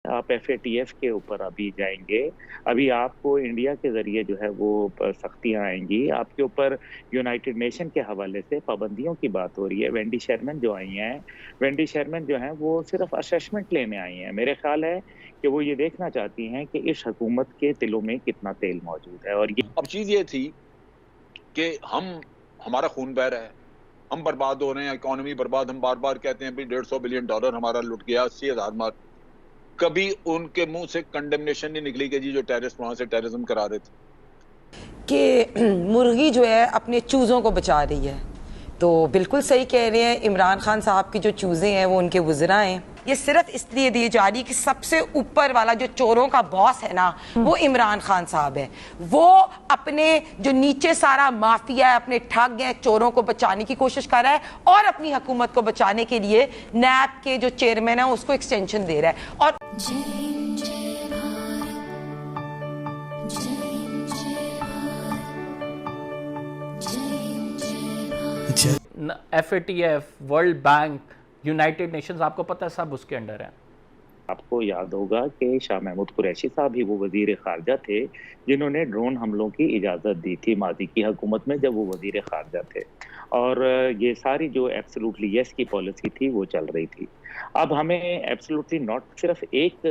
आप FATF के ऊपर अभी जाएंगे, अभी आपको इंडिया के ज़रिए जो है वो सख्तियाँ आएँगी। आपके ऊपर यूनाइटेड नेशन के हवाले से पाबंदियों की बात हो रही है। वेंडी शर्मन जो आई हैं, वेंडी शर्मन जो हैं वो सिर्फ़ असेसमेंट लेने आई हैं। मेरे ख़्याल है कि वो ये देखना चाहती हैं कि इस हुकूमत के तिलों में कितना तेल मौजूद है और ये अब चीज़ ये थी कि हमारा खून बह रहा है, हम बर्बाद हो रहे हैं, इकोनॉमी बर्बाद। हम बार-बार कहते हैं भई $150 बिलियन हमारा लुट गया, 80,000 मार। कभी उनके मुँह से कंडेमनेशन नहीं निकली कि जी जो टेररिस्ट वहाँ से टेररिज्म करा रहे थे। कि मुर्गी जो है अपने चूज़ों को बचा रही है। तो बिल्कुल सही कह रहे हैं, इमरान खान साहब की जो चूज़ें हैं वो उनके वज़रा हैं। ये सिर्फ इसलिए दी जा रही कि सबसे ऊपर वाला जो चोरों का बॉस है ना, वो इमरान खान साहब है। वो अपने जो नीचे सारा माफिया है, अपने ठग हैं, चोरों को बचाने की कोशिश कर रहा है और अपनी हुकूमत को बचाने के लिए नैब के जो चेयरमैन है उसको एक्सटेंशन दे रहा है। और FATF, world bank, United Nations, आपको पता है सब उसके अंडर है। आपको याद होगा कि शाह महमूद कुरैशी साहब ही वो वज़ीर ख़ारजा थे जिन्होंने ड्रोन हमलों की इजाज़त दी थी मादी की हुकूमत में जब वो वज़ीर ख़ारजा थे और ये सारी जो एब्सोल्युटली यस की पॉलिसी थी वो चल रही थी। अब हमें एब्सोल्युटली नॉट सिर्फ एक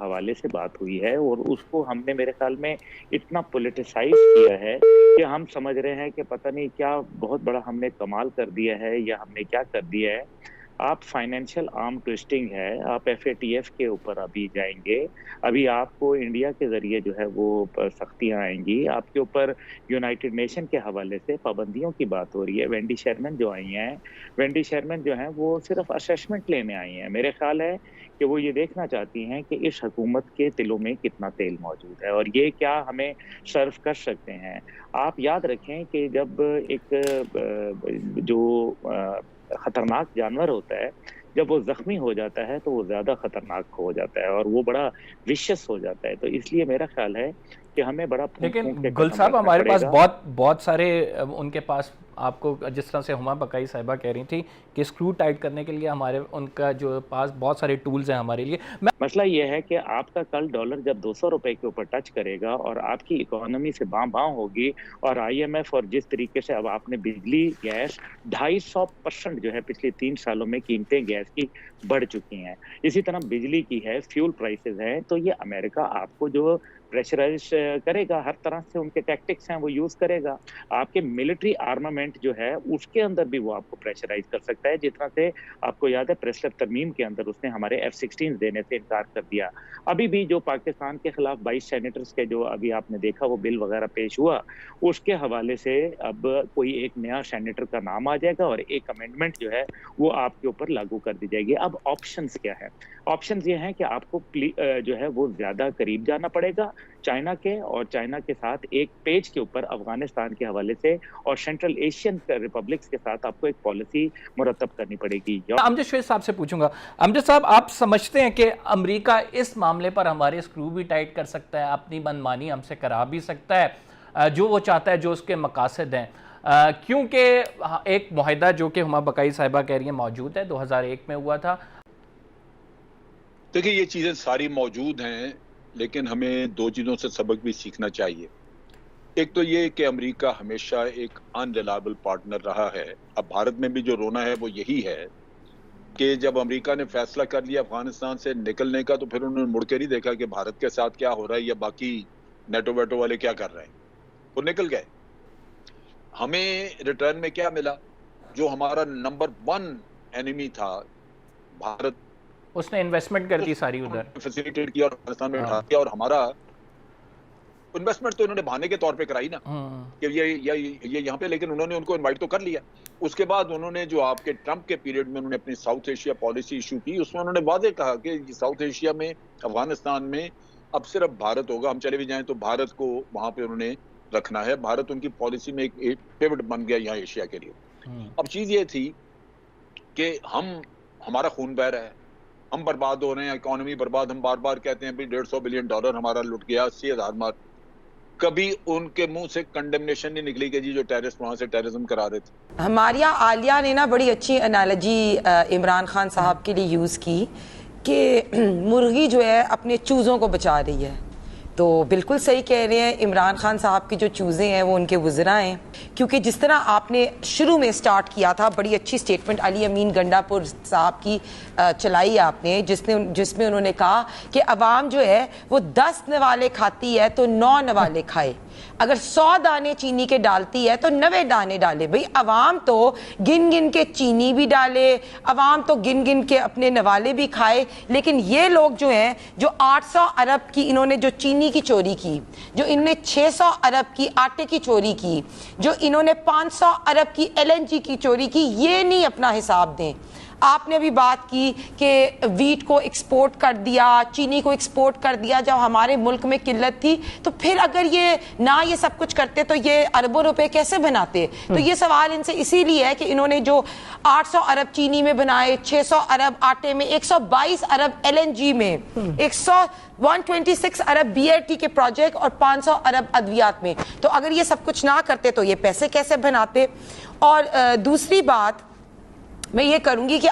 हवाले से बात हुई है और उसको हमने मेरे ख्याल में इतना पॉलिटिसाइज़ किया है कि हम समझ रहे हैं कि पता नहीं क्या बहुत बड़ा हमने कमाल कर दिया है या हमने क्या कर दिया है। आप फाइनेंशियल आर्म ट्विस्टिंग है, आप FATF के ऊपर अभी जाएँगे, अभी आपको इंडिया के ज़रिए जो है वो सख्तियाँ आएँगी। आपके ऊपर यूनाइटेड नेशन के हवाले से पाबंदियों की बात हो रही है। वेंडी शर्मन जो आई हैं, वेंडी शर्मन जो हैं वो सिर्फ़ असेसमेंट लेने आई हैं। मेरे ख़्याल है कि वो ये देखना चाहती हैं कि इस हुकूमत के तिलों में कितना तेल मौजूद है और ये क्या हमें सर्व कर सकते हैं। आप याद रखें कि जब एक खतरनाक जानवर होता है, जब वो ज़ख्मी हो जाता है तो वो ज़्यादा खतरनाक हो जाता है और वो बड़ा विशियस हो जाता है। तो इसलिए मेरा ख़्याल है कि हमें बड़ा लेकिन फूँक-फूँक के गुल कदम साहब, रखना हमारे पास पड़ेगा। बहुत बहुत सारे उनके पास, आपको जिस तरह से हुमा बकाई साहिबा कह रही थी कि स्क्रू टाइट करने के लिए हमारे उनका जो पास बहुत सारे टूल्स हैं हमारे लिए। मसला ये है कि आपका कल डॉलर जब ₹200 के ऊपर टच करेगा और आपकी इकोनॉमी से बाँव-बाँव होगी और IMF और जिस तरीके से अब आपने बिजली, गैस 250% जो है पिछले 3 सालों में कीमतें गैस की बढ़ चुकी हैं। इसी तरह बिजली की है, फ्यूल प्राइसेज़ हैं, तो ये अमेरिका आपको जो प्रेशराइज़ करेगा, हर तरह से उनके टैक्टिक्स हैं वो यूज़ करेगा। आपके मिलिट्री आर्मामेंट जो है उसके अंदर भी वो आपको प्रेशराइज़ कर सकता है, जिस तरह से आपको याद है प्रेस्लर तरमीम के अंदर उसने हमारे F-16 देने से इनकार कर दिया। अभी भी जो पाकिस्तान के खिलाफ 22 सेनेटर्स के जो अभी आपने देखा वो बिल वगैरह पेश हुआ, उसके हवाले से अब कोई एक नया सेनेटर का नाम आ जाएगा और एक अमेंडमेंट जो है वो आपके ऊपर लागू कर दी जाएगी। अब ऑप्शंस क्या है? ऑप्शंस ये हैं कि आपको जो है वो ज़्यादा करीब जाना पड़ेगा चाइना के और चाइना के साथ एक पेज के ऊपर अफ़गानिस्तान के हवाले से और सेंट्रल एशियन रिपब्लिक्स के साथ आपको एक पॉलिसी मुरतब करनी पड़ेगी। अमजद शेख साहब से पूछूंगा, अमजद साहब, आप समझते हैं कि अमेरिका इस मामले पर हमारे स्क्रू भी टाइट कर सकता है, अपनी मनमानी हमसे करा भी सकता है जो वो चाहता है, जो उसके मकासद हैं, क्योंकि एक मुआहदा जो कि हुमा बकाई साहिबा कह रही है मौजूद है, 2001 में हुआ था। देखिए ये चीज़ें सारी मौजूद हैं, लेकिन हमें 2 चीज़ों से सबक भी सीखना चाहिए। एक तो ये कि अमेरिका हमेशा एक अनरिलायबल पार्टनर रहा है। अब भारत में भी जो रोना है वो यही है कि जब अमेरिका ने फैसला कर लिया अफगानिस्तान से निकलने का, तो फिर उन्होंने मुड़ के नहीं देखा कि भारत के साथ क्या हो रहा है या बाकी नेटो वेटो वाले क्या कर रहे हैं। वो निकल गए। हमें रिटर्न में क्या मिला? जो हमारा नंबर 1 एनिमी था भारत, उसने इन्वेस्टमेंट कर दी सारी उधर, फैसिलिटेट किया और पाकिस्तान में उठा दिया और हमारा इन्वेस्टमेंट तो इन्होंने बहाने के तौर पे कराई ना कि ये यहाँ पे, लेकिन उन्होंने उनको इनवाइट तो कर लिया। उसके बाद उन्होंने जो आपके ट्रंप के पीरियड में उन्होंने अपनी साउथ एशिया पॉलिसी इशू की, उसमें उन्होंने वादे कहा कि साउथ एशिया में, अफगानिस्तान में अब सिर्फ भारत होगा, हम चले भी जाएं तो भारत को वहां पे उन्होंने रखना है। भारत उनकी पॉलिसी में एक पिवट बन गया यहाँ एशिया के लिए। अब चीज ये थी कि हमारा खून बह रहा है, हम बर्बाद हो रहे हैं, इकोनॉमी बर्बाद। हम बार बार कहते हैं भाई $150 बिलियन हमारा लुट गया, 80,000 मार। कभी उनके मुंह से कंडेमनेशन नहीं निकली कि जी जो टेररिस्ट वहां से टेररिज्म करा रहे थे। हमारिया आलिया ने ना बड़ी अच्छी एनालॉजी इमरान खान साहब के लिए यूज़ की कि मुर्गी जो है अपने चूज़ों को बचा रही है। तो बिल्कुल सही कह रहे हैं, इमरान खान साहब की जो चूज़ें हैं वो उनके वज़रा हैं, क्योंकि जिस तरह आपने शुरू में स्टार्ट किया था, बड़ी अच्छी स्टेटमेंट अली अमीन गंडापुर साहब की चलाई आपने, जिसमें उन्होंने कहा कि अवाम जो है वो 10 नवाले खाती है तो 9 नवाले खाए, अगर 100 दाने चीनी के डालती है तो 90 दाने डाले। भाई अवाम तो गिन गिन के चीनी भी डाले, अवाम तो गिन गिन के अपने नवाले भी खाए, लेकिन ये लोग जो हैं, जो 800 अरब की इन्होंने जो चीनी की चोरी की, जो इन्होंने 600 अरब की आटे की चोरी की, जो इन्होंने 500 अरब की LNG की चोरी की, ये नहीं अपना हिसाब दें। आपने अभी बात की कि वीट को एक्सपोर्ट कर दिया, चीनी को एक्सपोर्ट कर दिया जब हमारे मुल्क में किल्लत थी, तो फिर अगर ये सब कुछ करते तो ये अरबों रुपए कैसे बनाते? तो ये सवाल इनसे इसीलिए है कि इन्होंने जो 800 अरब चीनी में बनाए, 600 अरब आटे में, 122 अरब LNG में, 126 अरब BRT के प्रोजेक्ट और 500 अरब अद्वियात में, तो अगर ये सब कुछ ना करते तो ये पैसे कैसे बनाते? और दूसरी बात मैं ये करूंगी कि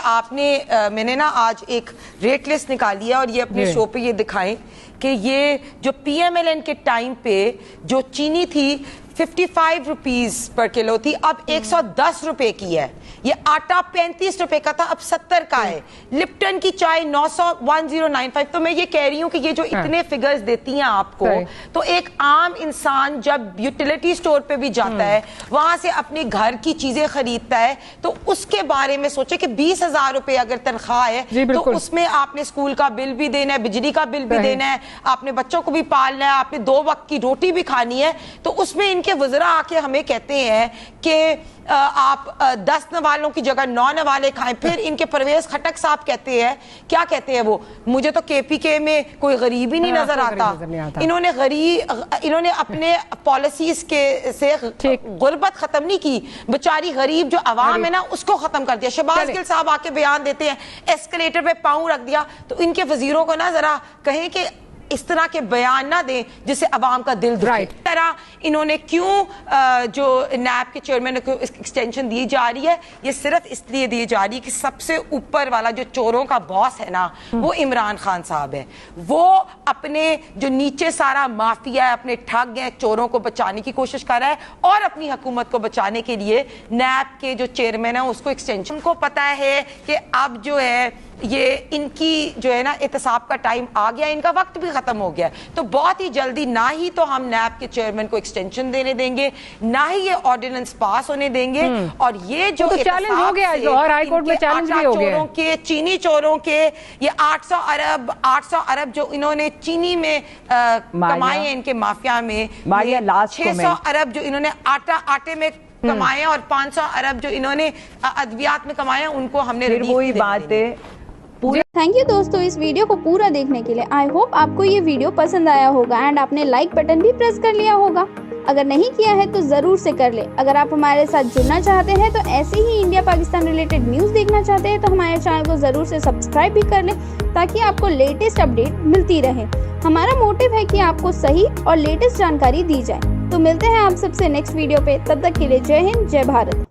मैंने ना आज एक रेट लिस्ट निकाली है और ये अपने शो पे ये दिखाएं कि ये जो PMLN के टाइम पे जो चीनी थी 55 रुपीज पर किलो थी, अब 110 रुपए की है। ये आटा 35 रुपए का था, अब 70 का है। लिप्टन की चाय 1095। तो मैं ये कह रही हूँ कि ये जो इतने फिगर्स देती हैं आपको, तो एक आम इंसान जब यूटिलिटी स्टोर पे भी जाता है, वहां से अपने घर की चीजें खरीदता है, तो उसके बारे में सोचे कि 20,000 रुपए अगर तनख्वाह है तो उसमें आपने स्कूल का बिल भी देना है, बिजली का बिल भी देना है, आपने बच्चों को भी पालना है, आपने 2 वक्त की रोटी भी खानी है। तो उसमें इनके वज़रा आके हमें कहते हैं कि आप 10 नवालों की जगह 9 नवाले खाएं। फिर इनके परवेज खटक साहब कहते हैं, क्या कहते हैं वो, मुझे तो KPK में कोई गरीब ही नहीं नजर आता। इन्होंने अपने पॉलिसीज से गुर्बत खत्म नहीं की, बेचारी गरीब जो अवाम है ना उसको खत्म कर दिया। शहबाज गिल साहब आके बयान देते हैं, एस्केलेटर पे पांव रख दिया। तो इनके वजीरों को ना जरा कहें कि इस तरह के बयान ना दें जिससे अवाम का दिल दुखे। तरह इन्होंने क्यों जो NAB के चेयरमैन को एक्सटेंशन दी जा रही है, ये सिर्फ इसलिए दी जा रही है कि सबसे ऊपर वाला जो चोरों का बॉस है ना, वो इमरान खान साहब है। वो अपने जो नीचे सारा माफिया है, अपने ठग हैं, चोरों को बचाने की कोशिश कर रहा है, और अपनी हुकूमत को बचाने के लिए NAB के जो चेयरमैन है उसको एक्सटेंशन। उनको पता है कि अब जो है ये इनकी जो है ना एहतसाब का टाइम आ गया, इनका वक्त भी खत्म हो गया। तो बहुत ही जल्दी ना ही तो हम NAB के चेयरमैन को एक्सटेंशन देने देंगे, ना ही ये ऑर्डिनेंस पास होने देंगे। और ये जो चैलेंज हो गया है, और हाई कोर्ट में चैलेंज भी हो गया, चोरों के, चीनी चोरों के, ये 800 अरब जो इन्होंने चीनी में कमाए हैं, इनके माफिया में 600 अरब जो इन्होंने आटे में कमाए, और 500 अरब जो इन्होंने अद्वियात में कमाए, उनको हमने वही बात है। थैंक यू दोस्तों इस वीडियो को पूरा देखने के लिए। आई होप आपको ये वीडियो पसंद आया होगा एंड आपने लाइक बटन भी प्रेस कर लिया होगा। अगर नहीं किया है तो जरूर से कर ले। अगर आप हमारे साथ जुड़ना चाहते हैं तो ऐसे ही इंडिया पाकिस्तान रिलेटेड न्यूज़ देखना चाहते हैं तो हमारे चैनल को जरूर से सब्सक्राइब भी कर ले, ताकि आपको लेटेस्ट अपडेट मिलती रहे। हमारा मोटिव है कि आपको सही और लेटेस्ट जानकारी दी जाए। तो मिलते हैं आप सबसे नेक्स्ट वीडियो पे, तब तक के लिए जय हिंद, जय भारत।